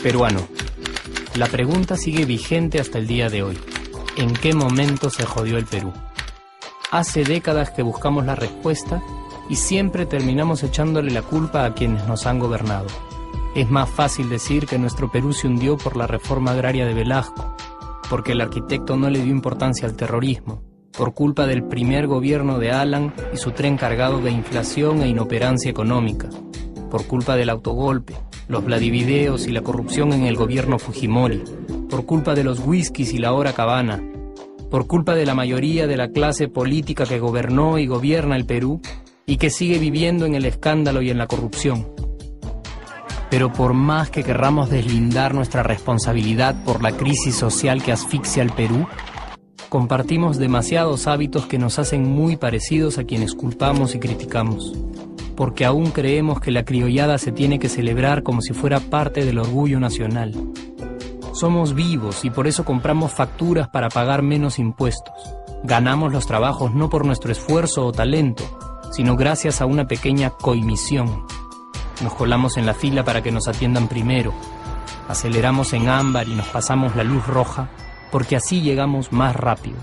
Peruano. La pregunta sigue vigente hasta el día de hoy. ¿En qué momento se jodió el Perú? Hace décadas que buscamos la respuesta y siempre terminamos echándole la culpa a quienes nos han gobernado. Es más fácil decir que nuestro Perú se hundió por la reforma agraria de Velasco, porque el arquitecto no le dio importancia al terrorismo, por culpa del primer gobierno de Alan y su tren cargado de inflación e inoperancia económica, por culpa del autogolpe, los vladivideos y la corrupción en el gobierno Fujimori, por culpa de los whiskies y la hora cabana, por culpa de la mayoría de la clase política que gobernó y gobierna el Perú y que sigue viviendo en el escándalo y en la corrupción. Pero por más que querramos deslindar nuestra responsabilidad por la crisis social que asfixia al Perú, compartimos demasiados hábitos que nos hacen muy parecidos a quienes culpamos y criticamos, porque aún creemos que la criollada se tiene que celebrar como si fuera parte del orgullo nacional. Somos vivos y por eso compramos facturas para pagar menos impuestos. Ganamos los trabajos no por nuestro esfuerzo o talento, sino gracias a una pequeña coimisión. Nos colamos en la fila para que nos atiendan primero. Aceleramos en ámbar y nos pasamos la luz roja, porque así llegamos más rápido.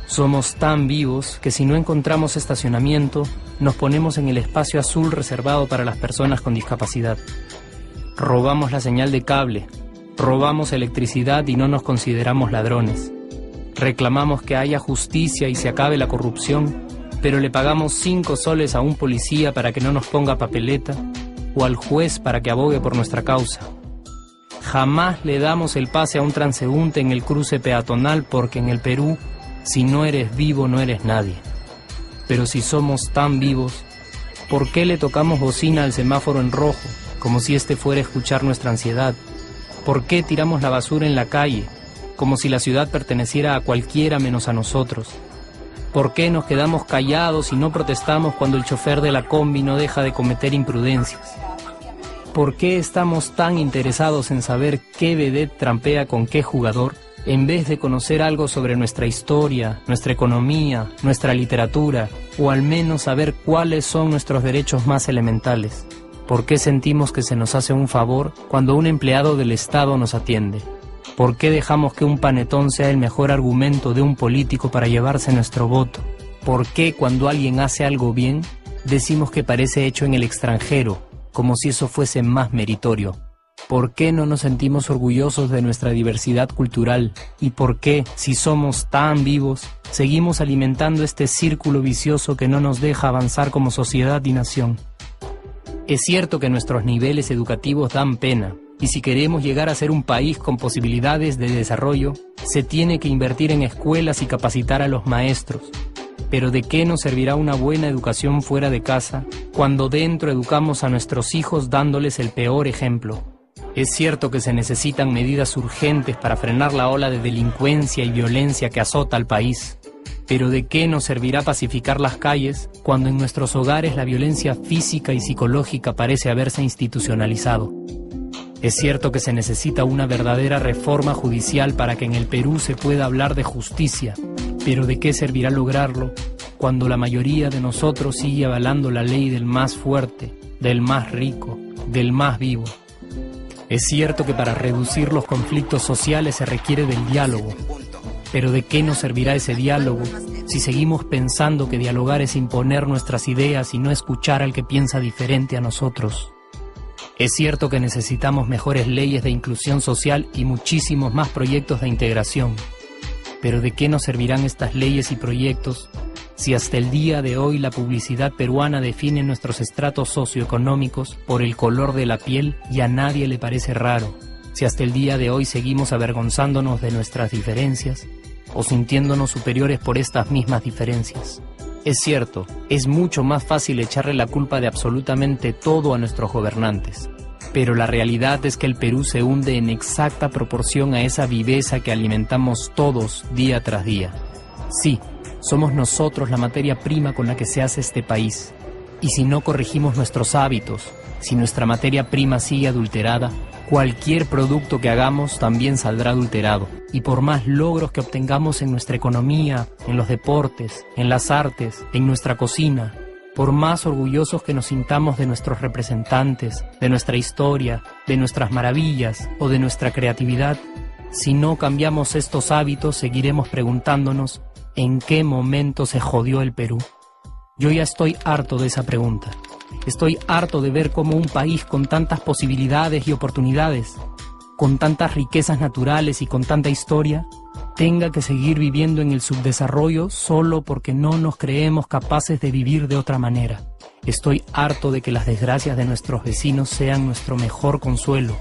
Somos tan vivos que si no encontramos estacionamiento, nos ponemos en el espacio azul reservado para las personas con discapacidad. Robamos la señal de cable, robamos electricidad y no nos consideramos ladrones. Reclamamos que haya justicia y se acabe la corrupción, pero le pagamos 5 soles a un policía para que no nos ponga papeleta o al juez para que abogue por nuestra causa. Jamás le damos el pase a un transeúnte en el cruce peatonal porque en el Perú, si no eres vivo, no eres nadie. Pero si somos tan vivos, ¿por qué le tocamos bocina al semáforo en rojo, como si este fuera a escuchar nuestra ansiedad? ¿Por qué tiramos la basura en la calle, como si la ciudad perteneciera a cualquiera menos a nosotros? ¿Por qué nos quedamos callados y no protestamos cuando el chofer de la combi no deja de cometer imprudencias? ¿Por qué estamos tan interesados en saber qué vedette trampea con qué jugador, en vez de conocer algo sobre nuestra historia, nuestra economía, nuestra literatura, o al menos saber cuáles son nuestros derechos más elementales? ¿Por qué sentimos que se nos hace un favor cuando un empleado del Estado nos atiende? ¿Por qué dejamos que un panetón sea el mejor argumento de un político para llevarse nuestro voto? ¿Por qué cuando alguien hace algo bien, decimos que parece hecho en el extranjero, como si eso fuese más meritorio? ¿Por qué no nos sentimos orgullosos de nuestra diversidad cultural? ¿Y por qué, si somos tan vivos, seguimos alimentando este círculo vicioso que no nos deja avanzar como sociedad y nación? Es cierto que nuestros niveles educativos dan pena, y si queremos llegar a ser un país con posibilidades de desarrollo, se tiene que invertir en escuelas y capacitar a los maestros. Pero ¿de qué nos servirá una buena educación fuera de casa cuando dentro educamos a nuestros hijos dándoles el peor ejemplo? Es cierto que se necesitan medidas urgentes para frenar la ola de delincuencia y violencia que azota al país. Pero ¿de qué nos servirá pacificar las calles cuando en nuestros hogares la violencia física y psicológica parece haberse institucionalizado? Es cierto que se necesita una verdadera reforma judicial para que en el Perú se pueda hablar de justicia, pero ¿de qué servirá lograrlo cuando la mayoría de nosotros sigue avalando la ley del más fuerte, del más rico, del más vivo? Es cierto que para reducir los conflictos sociales se requiere del diálogo, pero ¿de qué nos servirá ese diálogo si seguimos pensando que dialogar es imponer nuestras ideas y no escuchar al que piensa diferente a nosotros? Es cierto que necesitamos mejores leyes de inclusión social y muchísimos más proyectos de integración. Pero ¿de qué nos servirán estas leyes y proyectos si hasta el día de hoy la publicidad peruana define nuestros estratos socioeconómicos por el color de la piel y a nadie le parece raro? Si hasta el día de hoy seguimos avergonzándonos de nuestras diferencias o sintiéndonos superiores por estas mismas diferencias. Es cierto, es mucho más fácil echarle la culpa de absolutamente todo a nuestros gobernantes, pero la realidad es que el Perú se hunde en exacta proporción a esa viveza que alimentamos todos día tras día. Sí, somos nosotros la materia prima con la que se hace este país, Y si no corregimos nuestros hábitos, si nuestra materia prima sigue adulterada, cualquier producto que hagamos también saldrá adulterado. Y por más logros que obtengamos en nuestra economía, en los deportes, en las artes, en nuestra cocina, por más orgullosos que nos sintamos de nuestros representantes, de nuestra historia, de nuestras maravillas o de nuestra creatividad, si no cambiamos estos hábitos, seguiremos preguntándonos ¿en qué momento se jodió el Perú? Yo ya estoy harto de esa pregunta. Estoy harto de ver cómo un país con tantas posibilidades y oportunidades, con tantas riquezas naturales y con tanta historia, tenga que seguir viviendo en el subdesarrollo solo porque no nos creemos capaces de vivir de otra manera. Estoy harto de que las desgracias de nuestros vecinos sean nuestro mejor consuelo.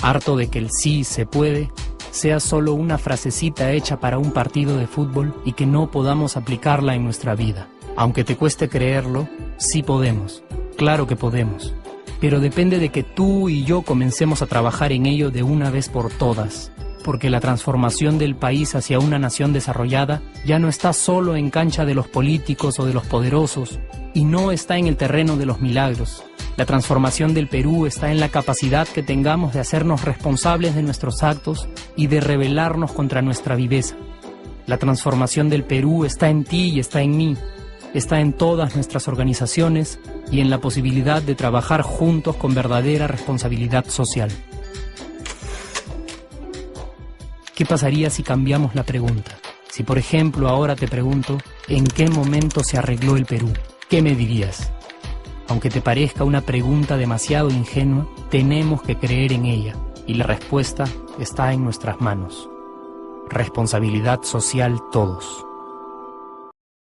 Harto de que el sí se puede sea solo una frasecita hecha para un partido de fútbol y que no podamos aplicarla en nuestra vida. Aunque te cueste creerlo, sí podemos. Claro que podemos. Pero depende de que tú y yo comencemos a trabajar en ello de una vez por todas. Porque la transformación del país hacia una nación desarrollada ya no está solo en cancha de los políticos o de los poderosos, y no está en el terreno de los milagros. La transformación del Perú está en la capacidad que tengamos de hacernos responsables de nuestros actos y de rebelarnos contra nuestra viveza. La transformación del Perú está en ti y está en mí. Está en todas nuestras organizaciones y en la posibilidad de trabajar juntos con verdadera responsabilidad social. ¿Qué pasaría si cambiamos la pregunta? Si, por ejemplo, ahora te pregunto, ¿en qué momento se arregló el Perú? ¿Qué me dirías? Aunque te parezca una pregunta demasiado ingenua, tenemos que creer en ella, y la respuesta está en nuestras manos. Responsabilidad social todos.